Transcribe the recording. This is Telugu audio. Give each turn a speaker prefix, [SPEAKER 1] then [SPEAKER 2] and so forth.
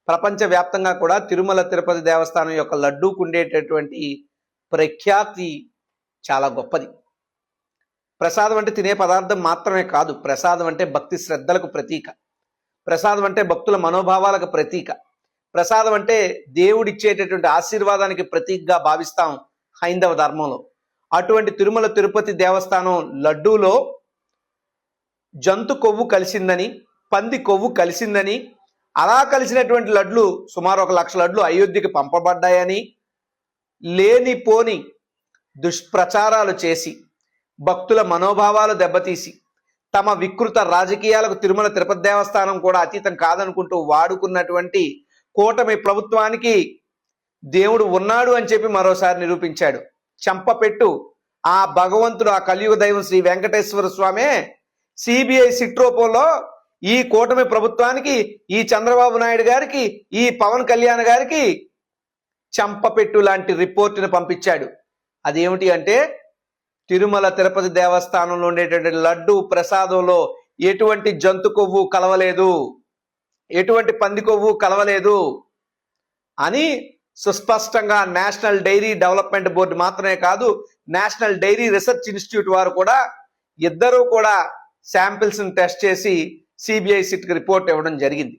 [SPEAKER 1] ప్రపంచవ్యాప్తంగా కూడా తిరుమల తిరుపతి దేవస్థానం యొక్క లడ్డూకు ఉండేటటువంటి ప్రఖ్యాతి చాలా గొప్పది. ప్రసాదం అంటే తినే పదార్థం మాత్రమే కాదు, ప్రసాదం అంటే భక్తి శ్రద్ధలకు ప్రతీక, ప్రసాదం అంటే భక్తుల మనోభావాలకు ప్రతీక, ప్రసాదం అంటే దేవుడిచ్చేటటువంటి ఆశీర్వాదానికి ప్రతీకగా భావిస్తాం హైందవ ధర్మంలో. అటువంటి తిరుమల తిరుపతి దేవస్థానం లడ్డూలో జంతు కొవ్వు కలిసిందని, పంది కొవ్వు కలిసిందని, అలా కలిసినటువంటి లడ్లు సుమారు 1,00,000 లడ్లు అయోధ్యకి పంపబడ్డాయని లేనిపోని దుష్ప్రచారాలు చేసి భక్తుల మనోభావాలు దెబ్బతీసి తమ వికృత రాజకీయాలకు తిరుమల తిరుపతి దేవస్థానం కూడా అతీతం కాదనుకుంటూ వాడుకున్నటువంటి కూటమి ప్రభుత్వానికి దేవుడు ఉన్నాడు అని చెప్పి మరోసారి నిరూపించాడు. చెంపపెట్టు ఆ భగవంతుడు, ఆ కలియుగ దైవం శ్రీ వెంకటేశ్వర స్వామే సిబిఐ సిట్ రూపంలో ఈ కూటమి ప్రభుత్వానికి, ఈ చంద్రబాబు నాయుడు గారికి, ఈ పవన్ కళ్యాణ్ గారికి చెంపపెట్టు లాంటి రిపోర్టును పంపించాడు. అదేమిటి అంటే తిరుమల తిరుపతి దేవస్థానంలో ఉండేటువంటి లడ్డు ప్రసాదంలో ఎటువంటి జంతు కొవ్వు కలవలేదు, ఎటువంటి పంది కొవ్వు కలవలేదు అని సుస్పష్టంగా నేషనల్ డైరీ డెవలప్మెంట్ బోర్డు మాత్రమే కాదు, నేషనల్ డైరీ రీసెర్చ్ ఇన్స్టిట్యూట్ వారు కూడా ఇద్దరూ కూడా శాంపిల్స్ని టెస్ట్ చేసి సిబిఐ సిట్కి రిపోర్ట్ ఇవ్వడం జరిగింది.